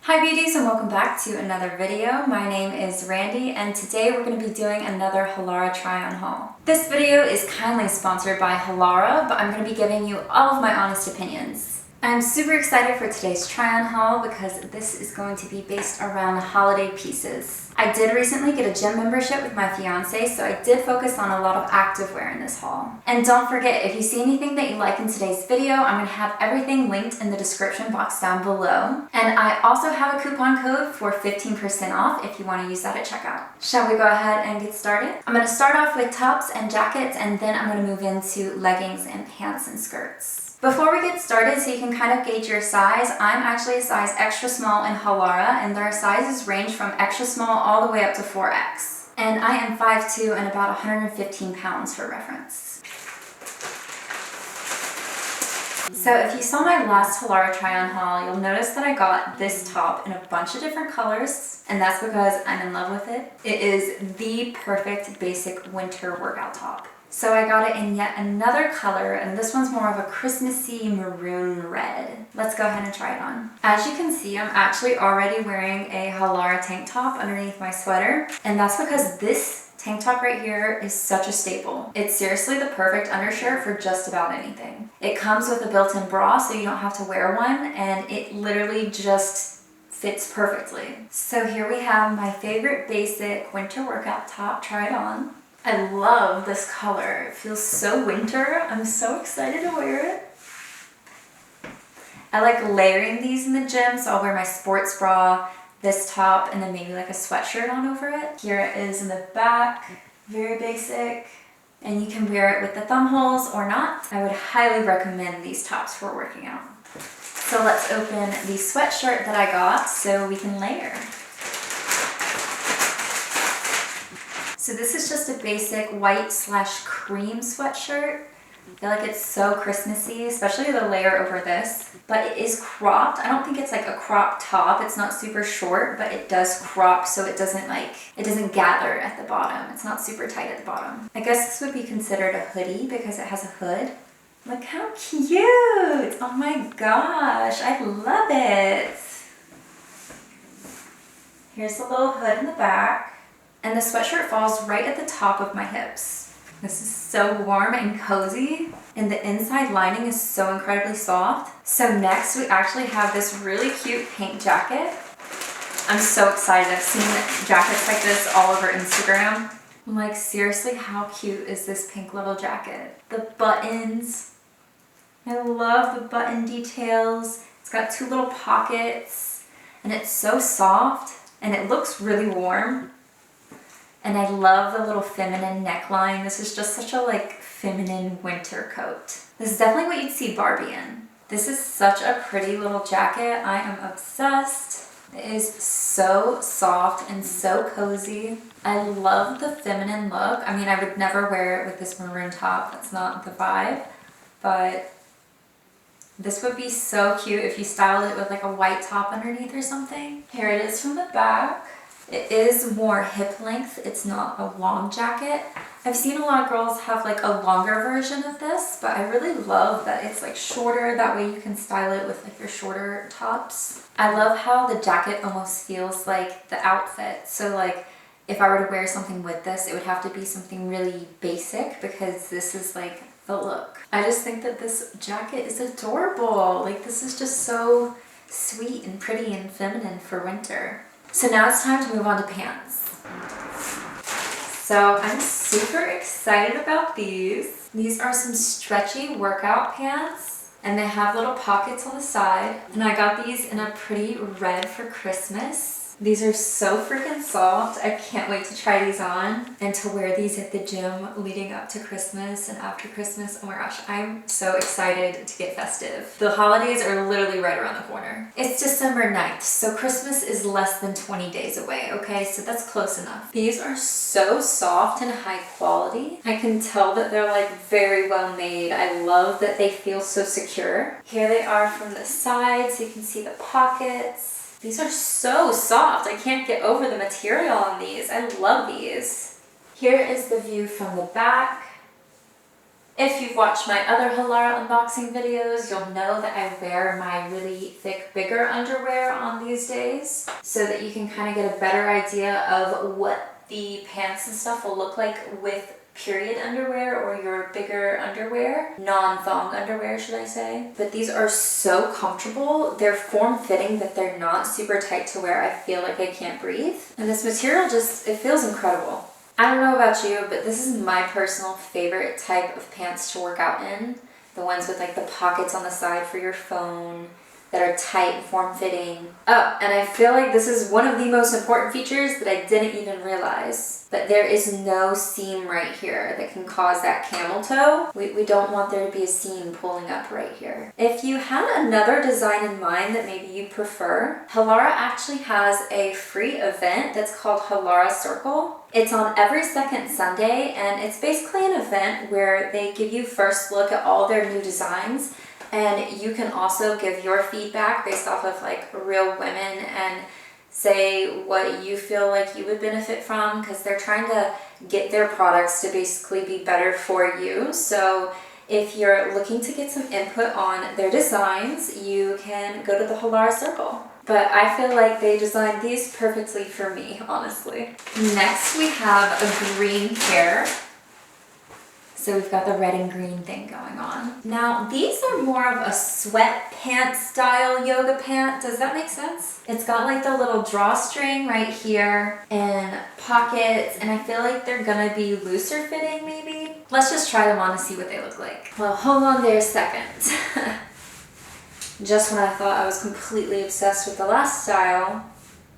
Hi beauties and welcome back to another video. My name is Randy and today we're going to be doing another Halara try-on haul. This video is kindly sponsored by Halara, but I'm going to be giving you all of my honest opinions. I'm super excited for today's try-on haul because this is going to be based around holiday pieces. I did recently get a gym membership with my fiance, so I did focus on a lot of activewear in this haul. And don't forget, if you see anything that you like in today's video, I'm going to have everything linked in the description box down below. And I also have a coupon code for 15% off if you want to use that at checkout. Shall we go ahead and get started? I'm going to start off with tops and jackets, and then I'm going to move into leggings and pants and skirts. Before we get started, so you can kind of gauge your size, I'm actually a size extra small in Halara, and their sizes range from extra small all the way up to 4X. And I am 5'2" and about 115 pounds for reference. So if you saw my last Halara try-on haul, you'll notice that I got this top in a bunch of different colors, and that's because I'm in love with it. It is the perfect basic winter workout top. So I got it in yet another color, and this one's more of a Christmassy maroon red. Let's go ahead and try it on. As you can see, I'm actually already wearing a Halara tank top underneath my sweater, and that's because this tank top right here is such a staple. It's seriously the perfect undershirt for just about anything. It comes with a built-in bra, so you don't have to wear one, and it literally just fits perfectly. So here we have my favorite basic winter workout top tried on. I love this color. It feels so winter. I'm so excited to wear it. I like layering these in the gym, so I'll wear my sports bra, this top, and then maybe like a sweatshirt on over it. Here it is in the back, very basic. And you can wear it with the thumb holes or not. I would highly recommend these tops for working out. So let's open the sweatshirt that I got so we can layer. So this is just a basic white/cream sweatshirt. I feel like it's so Christmassy, especially the layer over this. But it is cropped. I don't think it's like a crop top. It's not super short, but it does crop so it doesn't gather at the bottom. It's not super tight at the bottom. I guess this would be considered a hoodie because it has a hood. Look how cute! Oh my gosh, I love it! Here's the little hood in the back. And the sweatshirt falls right at the top of my hips. This is so warm and cozy, and the inside lining is so incredibly soft. So next we actually have this really cute pink jacket. I'm so excited. I've seen jackets like this all over Instagram. I'm like, seriously, how cute is this pink little jacket? The buttons. I love the button details. It's got two little pockets, and it's so soft, and it looks really warm. And I love the little feminine neckline. This is just such a feminine winter coat. This is definitely what you'd see Barbie in. This is such a pretty little jacket. I am obsessed. It is so soft and so cozy. I love the feminine look. I mean, I would never wear it with this maroon top. That's not the vibe. But this would be so cute if you styled it with like a white top underneath or something. Here it is from the back. It is more hip length. It's not a long jacket. I've seen a lot of girls have like a longer version of this, but I really love that it's like shorter. That way you can style it with like your shorter tops. I love how the jacket almost feels like the outfit. So like if I were to wear something with this, it would have to be something really basic because this is like the look. I just think that this jacket is adorable. Like this is just so sweet and pretty and feminine for winter. So now it's time to move on to pants. So I'm super excited about these. These are some stretchy workout pants, and they have little pockets on the side. And I got these in a pretty red for Christmas. These are so freaking soft. I can't wait to try these on and to wear these at the gym leading up to Christmas and after Christmas. Oh my gosh, I'm so excited to get festive. The holidays are literally right around the corner. It's December 9th, so Christmas is less than 20 days away, okay? So that's close enough. These are so soft and high quality. I can tell that they're like very well made. I love that they feel so secure. Here they are from the side, so you can see the pockets. These are so soft. I can't get over the material on these. I love these. Here is the view from the back. If you've watched my other Halara unboxing videos, you'll know that I wear my really thick, bigger underwear on these days so that you can kind of get a better idea of what the pants and stuff will look like with period underwear or your bigger underwear, non-thong underwear should I say. But these are so comfortable. They're form-fitting but they're not super tight to where I feel like I can't breathe. And this material just, it feels incredible. I don't know about you, but this is my personal favorite type of pants to work out in. The ones with like the pockets on the side for your phone, that are tight and form-fitting. Oh, and I feel like this is one of the most important features that I didn't even realize. But there is no seam right here that can cause that camel toe. We don't want there to be a seam pulling up right here. If you had another design in mind that maybe you prefer, Halara actually has a free event that's called Halara Circle. It's on every second Sunday, and it's basically an event where they give you first look at all their new designs. And you can also give your feedback based off of like real women and say what you feel like you would benefit from, because they're trying to get their products to basically be better for you. So if you're looking to get some input on their designs, you can go to the Halara Circle. But I feel like they designed these perfectly for me, honestly. Next we have a green pair. So we've got the red and green thing going on. Now, these are more of a sweatpants style yoga pant. Does that make sense? It's got like the little drawstring right here and pockets, and I feel like they're gonna be looser fitting maybe. Let's just try them on to see what they look like. Well, hold on there a second. Just when I thought I was completely obsessed with the last style,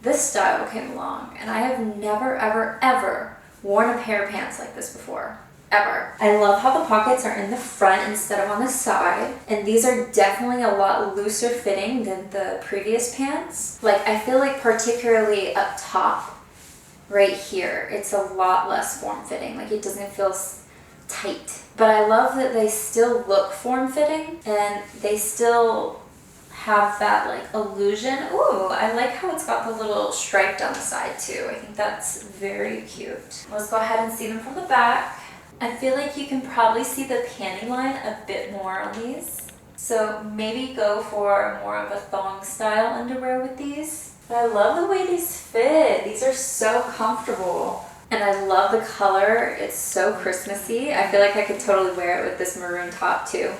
this style came along, and I have never, ever, ever worn a pair of pants like this before. Ever. I love how the pockets are in the front instead of on the side, and these are definitely a lot looser fitting than the previous pants. Like, I feel like particularly up top right here, it's a lot less form-fitting. Like, it doesn't feel tight. But I love that they still look form-fitting and they still have that like illusion. Ooh, I like how it's got the little stripe down the side too. I think that's very cute. Let's go ahead and see them from the back. I feel like you can probably see the panty line a bit more on these. So maybe go for more of a thong style underwear with these. But I love the way these fit. These are so comfortable. And I love the color. It's so Christmassy. I feel like I could totally wear it with this maroon top too.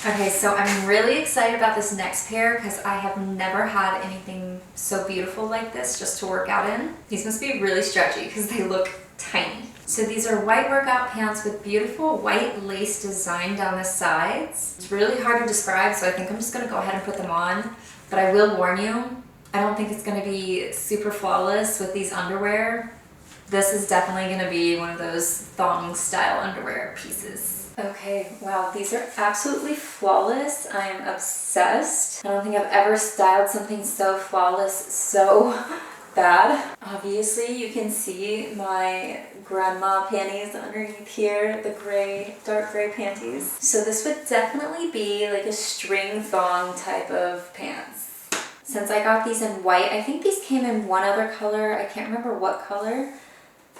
Okay, so I'm really excited about this next pair because I have never had anything so beautiful like this just to work out in. These must be really stretchy because they look tiny. So these are white workout pants with beautiful white lace design down the sides. It's really hard to describe, so I think I'm just gonna go ahead and put them on. But I will warn you, I don't think it's gonna be super flawless with these underwear. This is definitely gonna be one of those thong style underwear pieces. Okay, wow, these are absolutely flawless. I am obsessed. I don't think I've ever styled something so flawless so bad. Obviously, you can see my grandma panties underneath here, the gray, dark gray panties. So this would definitely be like a string thong type of pants. Since I got these in white, I think these came in one other color. I can't remember what color,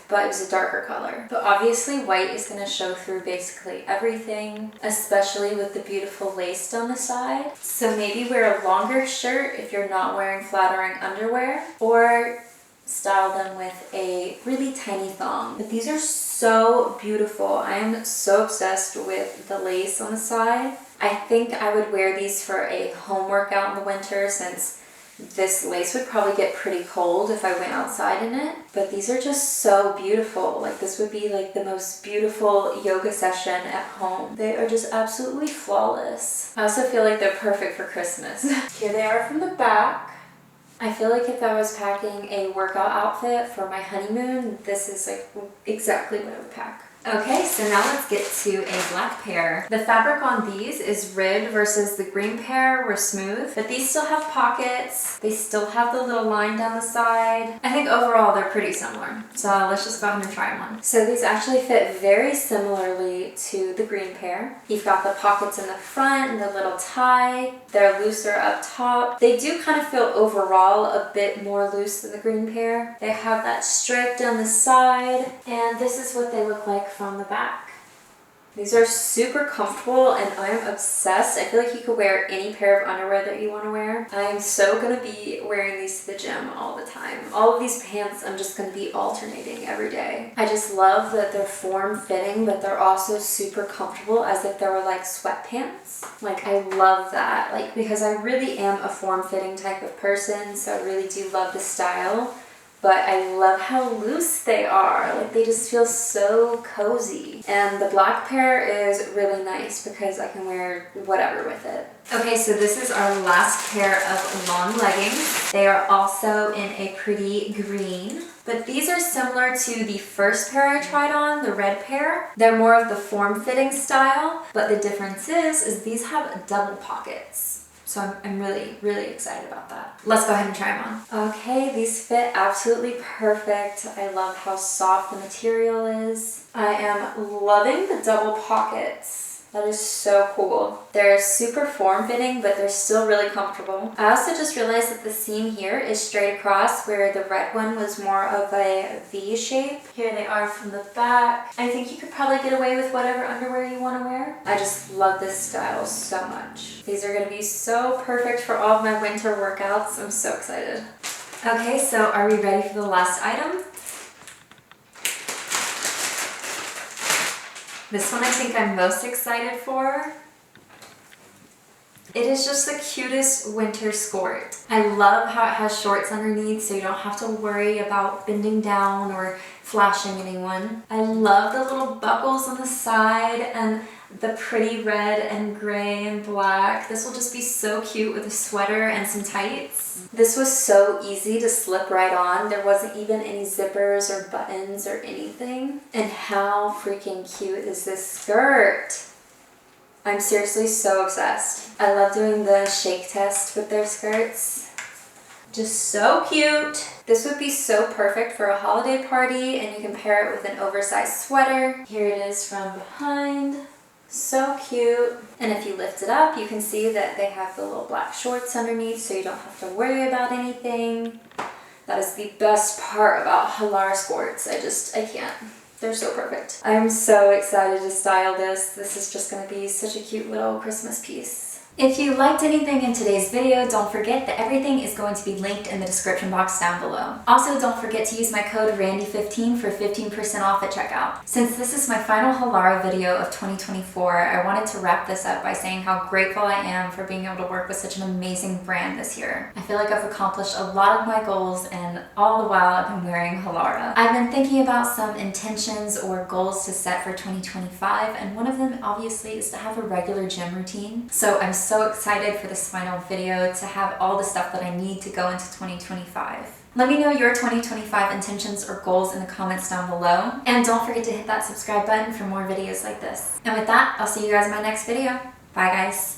but it was a darker color. But obviously white is gonna show through basically everything, especially with the beautiful lace on the side. So maybe wear a longer shirt if you're not wearing flattering underwear, or style them with a really tiny thong. But these are so beautiful. I am so obsessed with the lace on the side. I think I would wear these for a home workout in the winter, since this lace would probably get pretty cold if I went outside in it. But these are just so beautiful. Like, this would be like the most beautiful yoga session at home. They are just absolutely flawless. I also feel like they're perfect for Christmas. Here they are from the back. I feel like if I was packing a workout outfit for my honeymoon, this is like exactly what I would pack. Okay, so now let's get to a black pair. The fabric on these is red versus the green pair were smooth, but these still have pockets. They still have the little line down the side. I think overall they're pretty similar. So let's just go ahead and try them on. So these actually fit very similarly to the green pair. You've got the pockets in the front and the little tie. They're looser up top. They do kind of feel overall a bit more loose than the green pair. They have that stripe down the side, and this is what they look like from the back. These are super comfortable and I'm obsessed. I feel like you could wear any pair of underwear that you want to wear. I'm so gonna be wearing these to the gym all the time. All of these pants I'm just gonna be alternating every day. I just love that they're form-fitting, but they're also super comfortable as if they were like sweatpants. Like I love that, like because I really am a form-fitting type of person, so I really do love the style. But I love how loose they are. Like they just feel so cozy. And the black pair is really nice because I can wear whatever with it. Okay, so this is our last pair of long leggings. They are also in a pretty green. But these are similar to the first pair I tried on, the red pair. They're more of the form-fitting style, but the difference is these have double pockets. So I'm really, really excited about that. Let's go ahead and try them on. Okay, these fit absolutely perfect. I love how soft the material is. I am loving the double pockets. That is so cool. They're super form-fitting, but they're still really comfortable. I also just realized that the seam here is straight across, where the red one was more of a V shape. Here they are from the back. I think you could probably get away with whatever underwear you want to wear. I just love this style so much. These are gonna be so perfect for all of my winter workouts. I'm so excited. Okay, so are we ready for the last item? This one I think I'm most excited for. It is just the cutest winter skirt. I love how it has shorts underneath so you don't have to worry about bending down or flashing anyone. I love the little buckles on the side and the pretty red and gray and black. This will just be so cute with a sweater and some tights. This was so easy to slip right on. There wasn't even any zippers or buttons or anything. And how freaking cute is this skirt? I'm seriously so obsessed. I love doing the shake test with their skirts. Just so cute. This would be so perfect for a holiday party, and you can pair it with an oversized sweater. Here it is from behind. So cute. And if you lift it up, you can see that they have the little black shorts underneath, so you don't have to worry about anything. That is the best part about Halara skirts. I can't. They're so perfect. I'm so excited to style this. This is just gonna be such a cute little Christmas piece. If you liked anything in today's video, don't forget that everything is going to be linked in the description box down below. Also, don't forget to use my code RANDY15 for 15% off at checkout. Since this is my final Halara video of 2024, I wanted to wrap this up by saying how grateful I am for being able to work with such an amazing brand this year. I feel like I've accomplished a lot of my goals, and all the while I've been wearing Halara. I've been thinking about some intentions or goals to set for 2025, and one of them obviously is to have a regular gym routine. So I'm so excited for this final video to have all the stuff that I need to go into 2025. Let me know your 2025 intentions or goals in the comments down below. And don't forget to hit that subscribe button for more videos like this. And with that, I'll see you guys in my next video. Bye guys.